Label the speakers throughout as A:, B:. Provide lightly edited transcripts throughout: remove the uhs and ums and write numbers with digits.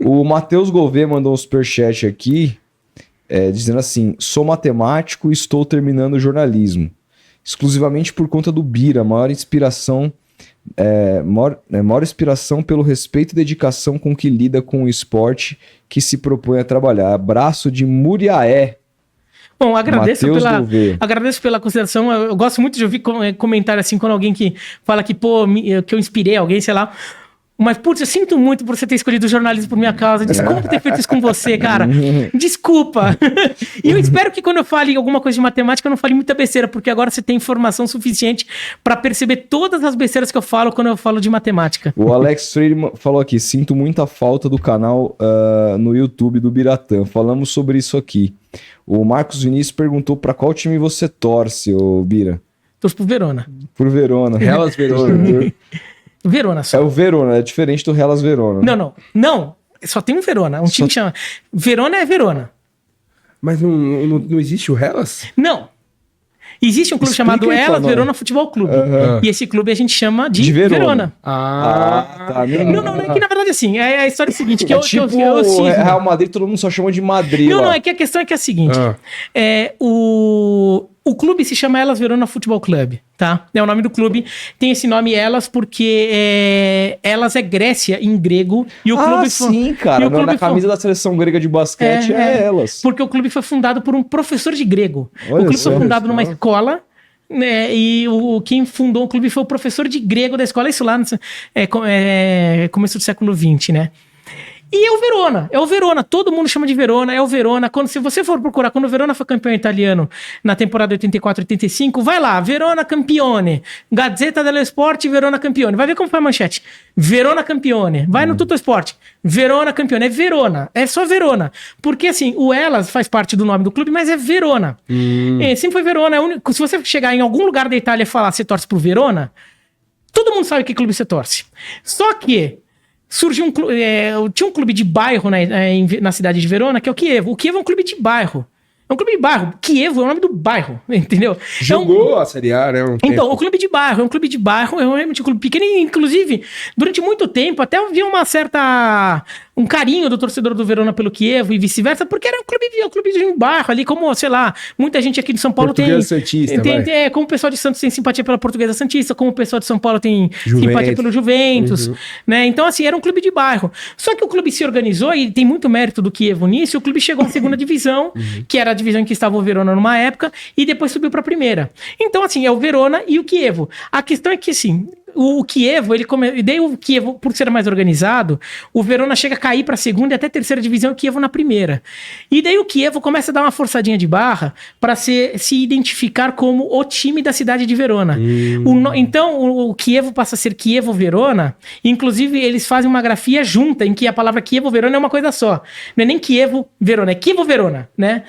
A: O Matheus Gouveia mandou um superchat aqui, dizendo assim: sou matemático e estou terminando jornalismo. Exclusivamente por conta do Bira, maior inspiração pelo respeito e dedicação com que lida com o esporte que se propõe a trabalhar. Abraço de Muriaé.
B: Bom, agradeço pela consideração. Eu gosto muito de ouvir comentário assim, quando alguém que fala que, que eu inspirei alguém, sei lá. Mas, putz, eu sinto muito por você ter escolhido o jornalismo por minha causa. Desculpa ter feito isso com você, cara. Desculpa. E eu espero que quando eu fale alguma coisa de matemática, eu não fale muita besteira, porque agora você tem informação suficiente para perceber todas as besteiras que eu falo quando eu falo de matemática.
A: O Alex Freire falou aqui: sinto muita falta do canal no YouTube do Biratã. Falamos sobre isso aqui. O Marcos Vinícius perguntou para qual time você torce, ô Bira?
B: Torço pro Verona.
A: Por Verona.
C: Hellas Verona.
B: Verona só.
A: É o Verona, é diferente do Hellas Verona.
B: Não. Só tem um Verona. Time que chama... Verona é Verona.
C: Mas não existe o Hellas?
B: Não. Existe um clube chamado Hellas Verona Futebol Clube. E esse clube a gente chama de Verona.
A: Tá.
B: Não, é que na verdade assim, a história é a seguinte, que
A: tipo Real Madrid, todo mundo só chama de Madrid.
B: Não, é que a questão é que é a seguinte, o clube se chama Hellas Verona Futebol Clube, tá? É o nome do clube, tem esse nome Hellas porque Hellas é Grécia em grego e o clube
A: sim, cara, na camisa da seleção grega de basquete é Hellas.
B: Porque o clube foi fundado por um professor de grego. O clube foi fundado numa escola, né, e quem fundou o clube foi o professor de grego da escola, isso lá no começo do século XX, né? E é o Verona, todo mundo chama de Verona, é o Verona. Se você for procurar, quando o Verona foi campeão italiano na temporada 84-85, vai lá, Verona Campione, Gazzetta dello Sport, Verona Campione, vai ver como foi a manchete, Verona Campione, vai no Tuttosport, Verona Campione, é Verona, é só Verona, porque assim, o Hellas faz parte do nome do clube, mas é Verona, sempre foi Verona, se você chegar em algum lugar da Itália e falar, você torce pro Verona, todo mundo sabe que clube você torce, só que surgiu tinha um clube de bairro na cidade de Verona, que é o Chievo. O Chievo é um clube de bairro. É um clube de bairro. Chievo é o nome do bairro, entendeu?
C: Jogou a Série A, né?
B: Então, o clube de bairro é realmente um clube pequeno. E, inclusive, durante muito tempo, até havia um carinho do torcedor do Verona pelo Chievo e vice-versa, porque era um clube de um bairro ali, como, sei lá, muita gente aqui de São Paulo
C: Santista,
B: como o pessoal de Santos tem simpatia pela Portuguesa Santista, como o pessoal de São Paulo tem simpatia pelo Juventus, né? Então, assim, era um clube de bairro. Só que o clube se organizou e tem muito mérito do Chievo nisso, o clube chegou à segunda divisão, que era a divisão em que estava o Verona numa época, e depois subiu para a primeira. Então, assim, é o Verona e o Chievo. A questão é que, assim, o Chievo, e daí o Chievo, por ser mais organizado, o Verona chega a cair para a segunda e até terceira divisão, e o Chievo na primeira. E daí o Chievo começa a dar uma forçadinha de barra para se identificar como o time da cidade de Verona. Então o Chievo passa a ser Chievo Verona, inclusive eles fazem uma grafia junta, em que a palavra Chievo Verona é uma coisa só. Não é nem Chievo Verona, é Chievo Verona, né?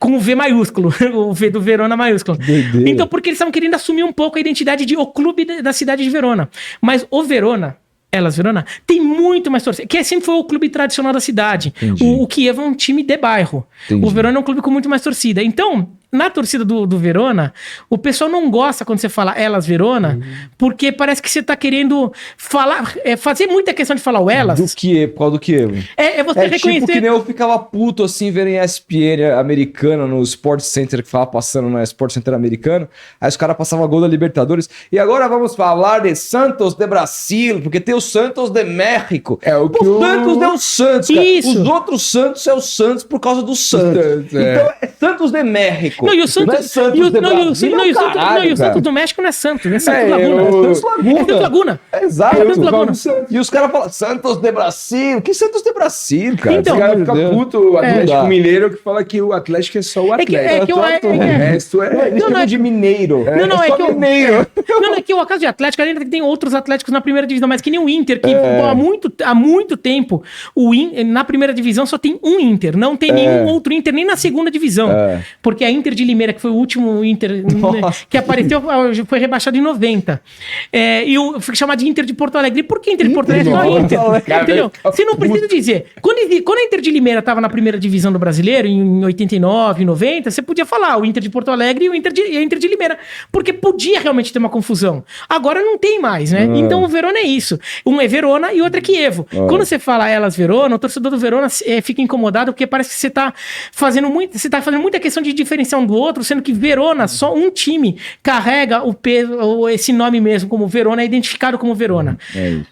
B: Com o V maiúsculo, o V do Verona maiúsculo. Então, porque eles estavam querendo assumir um pouco a identidade de o clube da cidade de Verona. Mas o Verona, Hellas Verona, tem muito mais torcida, que sempre foi o clube tradicional da cidade. O Chievo é um time de bairro. O Verona é um clube com muito mais torcida. Então, na torcida do Verona, o pessoal não gosta quando você fala Hellas Verona, porque parece que você tá querendo fazer muita questão de falar o Hellas.
A: Do Chievo, por causa do Chievo.
B: Você reconhecer...
A: tipo que nem eu ficava puto assim, vendo em ESPN americana, no Sport Center, que ficava passando no Sport Center americano, aí os caras passavam gol da Libertadores, e agora vamos falar de Santos de Brasil, porque tem o Santos de México. O Santos é o Santos, cara. Os outros Santos é o Santos por causa do Santos. Então é Santos de México.
B: Não, e o Santos,
A: não é Santos de Brasil,
B: e o Santos do México não é Santos, é Santos Laguna.
A: É Santos Laguna.
B: Exato.
A: É Santos Laguna. E os caras falam, Santos de Brasil. Que Santos de Brasil, cara?
C: Então, fica puto o Atlético Mineiro que fala que o Atlético é só o Atlético.
A: O resto
C: Eles
A: chamam de mineiro.
B: Mineiro. Não, é que o caso de Atlético, ainda tem outros Atléticos na primeira divisão, mas que nem o Inter, que há muito tempo, na primeira divisão só tem um Inter, não tem nenhum outro Inter, nem na segunda divisão. Porque a Inter Inter de Limeira, que foi o último Inter que apareceu, foi rebaixado em 90. E eu fui chamado de Inter de Porto Alegre. E por que Inter de Porto Alegre? Não, Inter. Entendeu? Você não precisa dizer. Quando a Inter de Limeira estava na primeira divisão do Brasileiro, em 89, 90, você podia falar o Inter de Porto Alegre e a Inter de Limeira. Porque podia realmente ter uma confusão. Agora não tem mais, né? Então o Verona é isso. Um é Verona e outro é Chievo. Quando você fala Hellas Verona, o torcedor do Verona fica incomodado porque parece que você tá fazendo muita questão de diferenciar um do outro, sendo que Verona, só um time, carrega o peso, ou esse nome mesmo, como Verona, é identificado como Verona.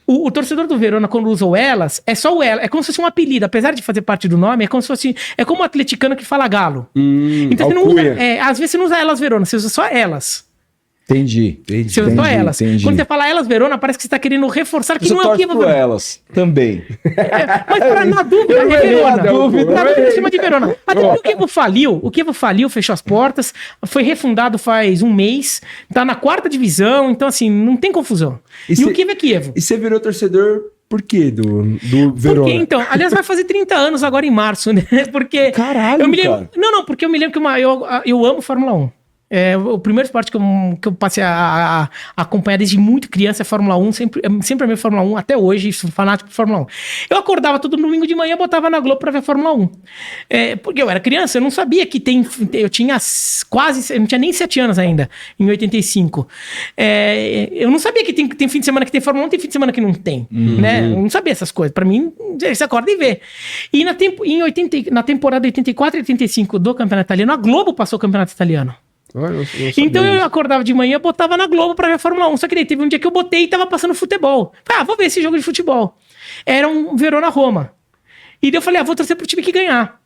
B: O torcedor do Verona, quando usa o Hellas, é só o Hellas. É como se fosse um apelido. Apesar de fazer parte do nome, é como se fosse... É como o atleticano que fala Galo. Então você não usa... às vezes você não usa Hellas Verona, você usa só Hellas.
A: Entendi.
B: Você usa só Hellas. Quando você fala Hellas Verona, parece que você está querendo reforçar que não é o Chievo
A: Verona. Elas também.
B: Mas na dúvida, é Verona. Na dúvida em cima de Verona. Até porque o Chievo faliu, fechou as portas, foi refundado faz um mês, tá na 4ª divisão, então assim, não tem confusão. E o Chievo é Chievo.
C: E você virou torcedor por quê do Verona?
B: Porque, então, aliás, vai fazer 30 anos agora em março, né? Porque...
A: Caralho,
B: eu me lembro, cara. Não, porque eu me lembro que eu amo Fórmula 1. O primeiro esporte que eu passei a acompanhar desde muito criança é Fórmula 1, sempre amei Fórmula 1, até hoje, sou fanático de Fórmula 1. Eu acordava todo domingo de manhã, botava na Globo pra ver Fórmula 1. Porque eu era criança, eu não sabia que eu não tinha nem 7 anos ainda, em 85. Eu não sabia que tem fim de semana que tem Fórmula 1, tem fim de semana que não tem, né? Eu não sabia essas coisas. Pra mim, você acorda e vê. E na temporada 84 e 85 do Campeonato Italiano, a Globo passou o Campeonato Italiano. Então eu acordava de manhã, botava na Globo pra ver a Fórmula 1. Só que daí teve um dia que eu botei e tava passando futebol. Vou ver esse jogo de futebol. Era um Verona-Roma. E daí eu falei, vou torcer pro time que ganhar.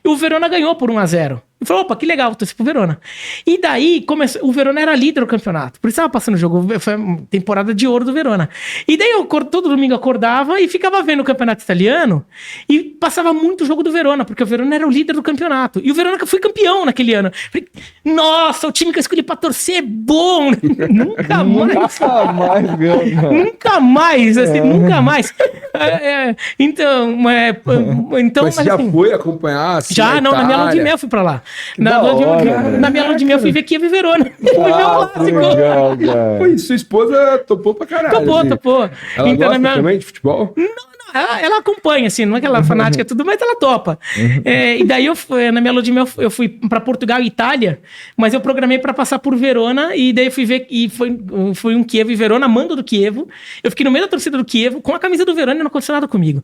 B: E o Verona ganhou por 1-0. Eu falei, opa, que legal, vou torcer pro Verona. E daí, o Verona era líder do campeonato. Por isso tava passando o jogo, foi a temporada de ouro do Verona. E daí eu todo domingo acordava e ficava vendo o campeonato italiano e passava muito jogo do Verona, porque o Verona era o líder do campeonato. E o Verona foi campeão naquele ano. Falei, nossa, o time que eu escolhi pra torcer é bom. Nunca mais, meu. Nunca mais, assim, nunca mais. Então, mas
C: você já assim, foi acompanhar? Assim,
B: já, não, na minha lua de mel fui pra lá. Na minha lua de mel fui ver Chievo e Verona.
C: Foi, sua esposa topou pra caralho.
B: Topou.
C: Ela então, gosta também de futebol?
B: Não. Ela acompanha, assim, não é aquela fanática e tudo, mas ela topa. E daí, na minha lua de mel, eu fui pra Portugal e Itália, mas eu programei pra passar por Verona, e daí fui ver, e foi um Chievo e Verona, mando do Chievo. Eu fiquei no meio da torcida do Chievo, com a camisa do Verona e não aconteceu nada comigo.